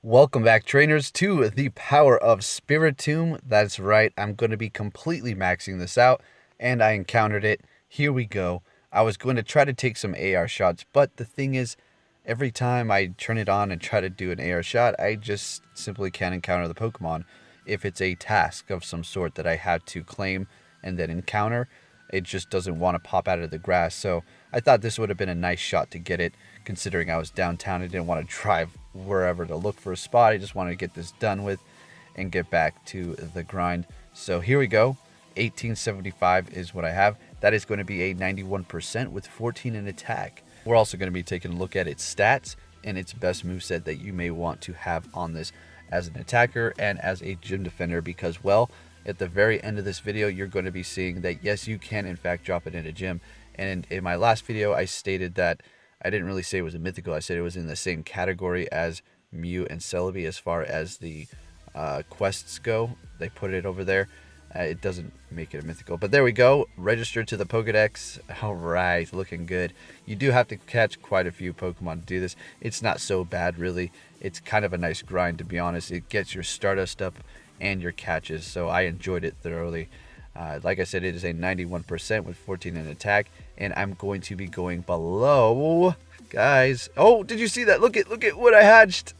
Welcome back, trainers, to the power of Spiritomb. That's right, I'm going to be completely maxing this out, and I encountered it. Here we go. I was going to try to take some AR shots, but the thing is, every time I turn it on and try to do an AR shot, I just simply can't encounter the Pokemon. If it's a task of some sort that I had to claim and then encounter, it just doesn't want to pop out of the grass. So I thought this would have been a nice shot to get it, considering I was downtown. I didn't want to drive wherever to look for a spot. I just wanted to get this done with and get back to the grind. So here we go. 1875 is what I have. That is going to be a 91% with 14 in attack. We're also going to be taking a look at its stats and its best moveset that you may want to have on this as an attacker and as a gym defender, because, well, at the very end of this video, you're going to be seeing that, yes, you can, in fact, drop it in a gym. And in my last video, I stated that I didn't really say it was a mythical. I said it was in the same category as Mew and Celebi as far as the quests go. They put it over there. It doesn't make it a mythical. But there we go. Registered to the Pokedex. All right, looking good. You do have to catch quite a few Pokemon to do this. It's not so bad, really. It's kind of a nice grind, to be honest. It gets your Stardust up and your catches, so I enjoyed it thoroughly. Like I said, it is a 91% with 14 in attack, and I'm going to be going below, guys. Oh, did you see that? Look at what I hatched.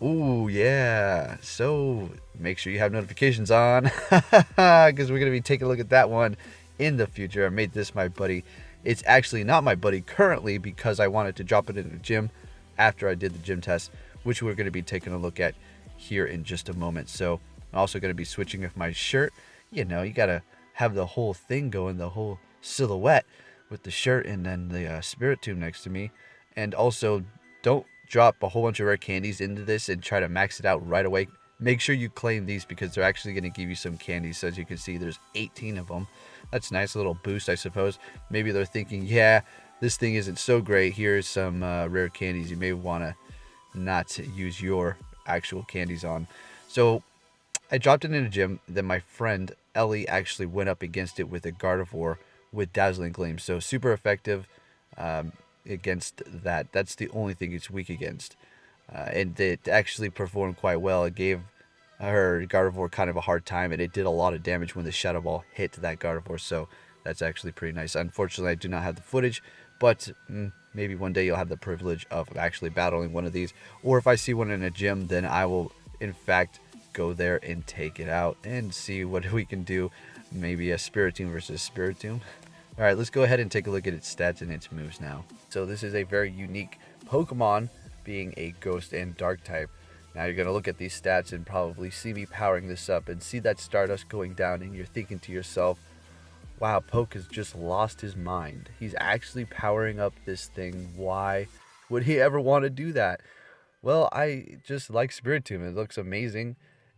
Ooh, yeah. So make sure you have notifications on, because we're gonna be taking a look at that one in the future. I made this my buddy. It's actually not my buddy currently, because I wanted to drop it in the gym after I did the gym test, which we're gonna be taking a look at here in just a moment. So I'm also gonna be switching with my shirt. You know, you gotta have the whole thing going, the whole silhouette with the shirt and then the Spiritomb next to me. And also, don't drop a whole bunch of rare candies into this and try to max it out right away. Make sure you claim these, because they're actually going to give you some candies. So as you can see, there's 18 of them. That's nice, a little boost, I suppose. Maybe they're thinking, yeah, this thing isn't so great. Here's some rare candies you may want to not use your actual candies on. So I dropped it in a gym. Then my friend Ellie actually went up against it with a Gardevoir with Dazzling Gleam. So super effective against that. That's the only thing it's weak against. And it actually performed quite well. It gave her Gardevoir kind of a hard time, and it did a lot of damage when the Shadow Ball hit that Gardevoir. So that's actually pretty nice. Unfortunately, I do not have the footage, but maybe one day you'll have the privilege of actually battling one of these. Or if I see one in a gym, then I will, in fact, go there and take it out and see what we can do. Maybe a Spiritomb versus Spiritomb. All right, let's go ahead and take a look at its stats and its moves now. So this is a very unique Pokemon, being a Ghost and Dark type. Now you're going to look at these stats and probably see me powering this up and see that Stardust going down, and you're thinking to yourself, wow, Poke has just lost his mind. He's actually powering up this thing. Why would he ever want to do that? Well, I just like Spiritomb. It looks amazing,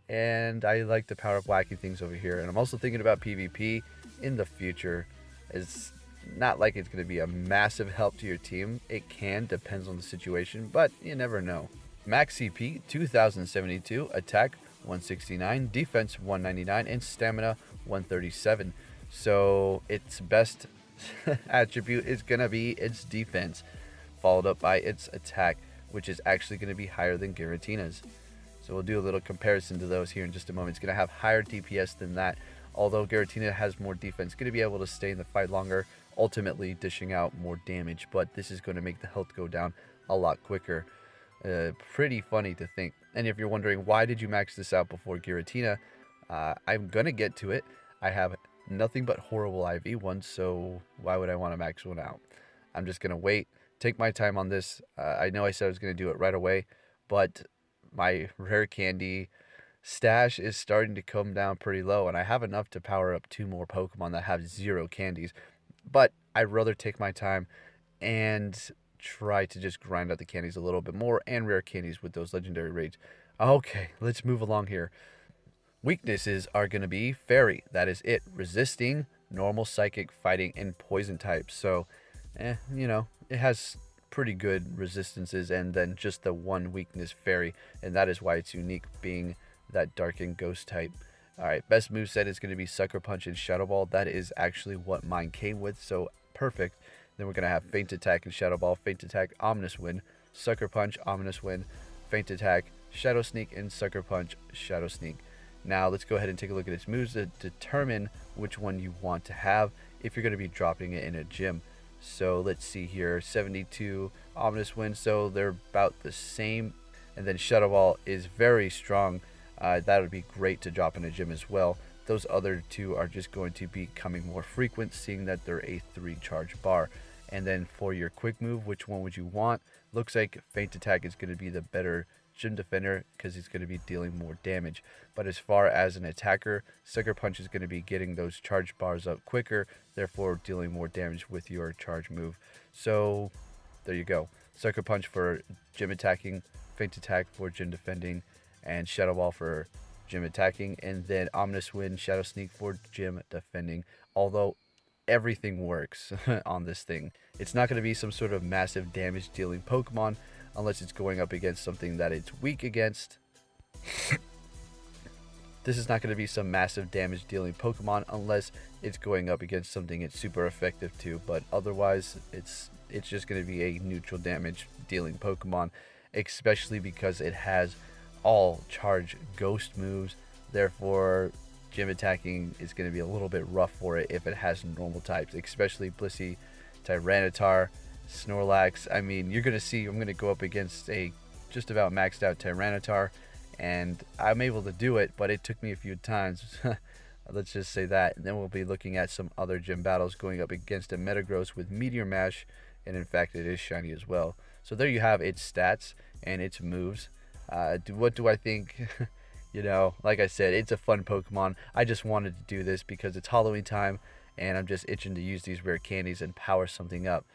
and I like to power up wacky things over here. And I'm also thinking about PvP in the future. It's not like it's going to be a massive help to your team. It can, depends on the situation, but you never know. Max CP 2072, attack 169, defense 199, and stamina 137. So its best attribute is going to be its defense, followed up by its attack, which is actually going to be higher than Giratina's. So we'll do a little comparison to those here in just a moment. It's going to have higher DPS than that. Although Giratina has more defense, going to be able to stay in the fight longer, ultimately dishing out more damage, but this is going to make the health go down a lot quicker. Pretty funny to think. And if you're wondering, why did you max this out before Giratina, I'm going to get to it. I have nothing but horrible IV ones, so why would I want to max one out? I'm just going to wait, take my time on this. I know I said I was going to do it right away, but my rare candy stash is starting to come down pretty low, and I have enough to power up 2 more Pokemon that have 0 candies. But I'd rather take my time and try to just grind out the candies a little bit more, and rare candies with those legendary raids. Okay, let's move along here. Weaknesses are going to be Fairy. That is it. Resisting, normal, psychic, fighting, and poison types. So, you know, it has pretty good resistances, and then just the one weakness, Fairy, and that is why it's unique, being that Dark and Ghost type. Alright, best moveset is going to be Sucker Punch and Shadow Ball. That is actually what mine came with, so perfect. Then we're going to have Feint Attack and Shadow Ball, Feint Attack, Ominous Wind, Sucker Punch, Ominous Wind, Feint Attack, Shadow Sneak, and Sucker Punch, Shadow Sneak. Now let's go ahead and take a look at its moves to determine which one you want to have if you're going to be dropping it in a gym. So let's see here, 72 Ominous Wind, so they're about the same. And then Shadow Ball is very strong. That would be great to drop in a gym as well. Those other two are just going to be becoming more frequent, seeing that they're a 3 charge bar. And then for your quick move, which one would you want? Looks like Feint Attack is going to be the better gym defender because he's going to be dealing more damage. But as far as an attacker, Sucker Punch is going to be getting those charge bars up quicker, therefore dealing more damage with your charge move. So there you go. Sucker Punch for gym attacking, Feint Attack for gym defending, and Shadow Ball for gym attacking, and then Ominous Wind, Shadow Sneak for gym defending. Although everything works on this thing. It's not going to be some sort of massive damage dealing Pokemon unless it's going up against something that it's weak against. This is not going to be some massive damage dealing Pokemon unless it's going up against something it's super effective to, but otherwise it's just going to be a neutral damage dealing Pokemon, especially because it has all charge ghost moves. Therefore gym attacking is going to be a little bit rough for it if it has normal types, especially Blissey, Tyranitar, Snorlax. I mean, you're going to see I'm going to go up against a just about maxed out Tyranitar, and I'm able to do it, but it took me a few times. Let's just say that. And then we'll be looking at some other gym battles going up against a Metagross with Meteor Mash, and in fact it is shiny as well. So there you have its stats and its moves. What do I think? You know, like I said, it's a fun Pokemon. I just wanted to do this because it's Halloween time and I'm just itching to use these rare candies and power something up.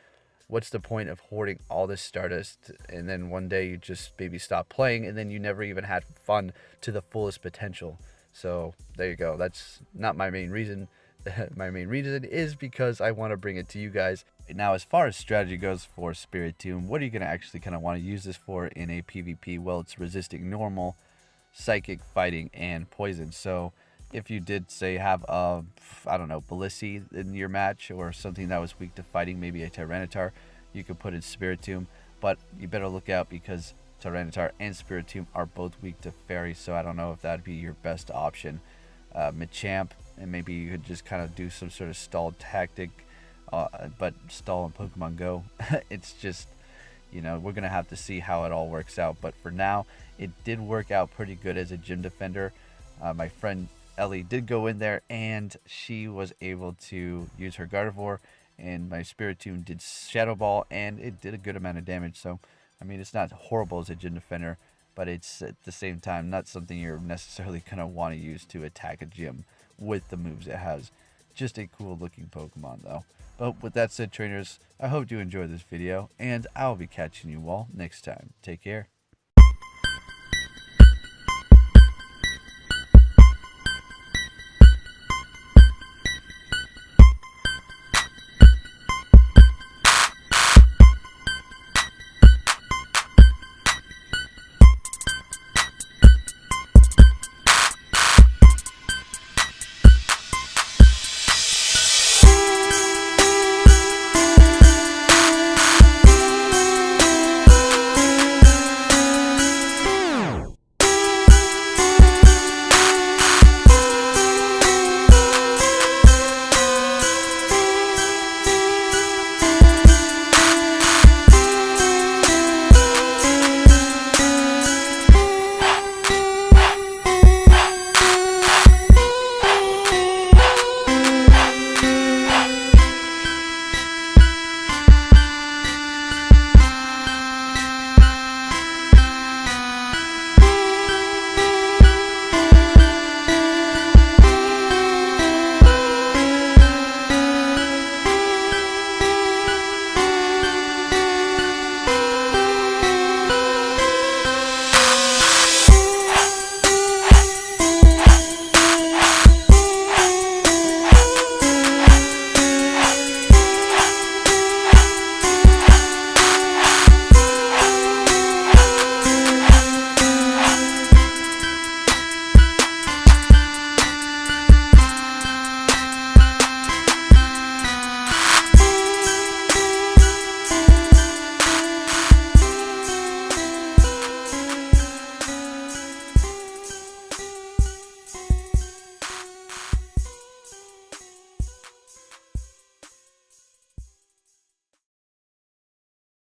What's the point of hoarding all this Stardust and then one day you just maybe stop playing and then you never even had fun to the fullest potential? So there you go. That's not my main reason. My main reason is because I want to bring it to you guys. Now, as far as strategy goes for Spiritomb, what are you going to actually kind of want to use this for in a PvP? Well, it's resisting normal, psychic, fighting, and poison. So if you did say have a, I don't know, Blissey in your match or something that was weak to fighting, maybe a Tyranitar, you could put in Spiritomb. But you better look out because Tyranitar and Spiritomb are both weak to Fairy, so I don't know if that'd be your best option. Machamp, and maybe you could just kind of do some sort of stalled tactic, but stall in Pokemon Go. It's just, you know, we're gonna have to see how it all works out, but for now it did work out pretty good as a gym defender. My friend Ellie did go in there and she was able to use her Gardevoir, and my Spiritomb did Shadow Ball and it did a good amount of damage. So I mean, it's not horrible as a gym defender, but it's at the same time not something you're necessarily gonna want to use to attack a gym with the moves it has. Just a cool looking Pokemon though. But with that said, trainers, I hope you enjoyed this video, and I'll be catching you all next time. Take care.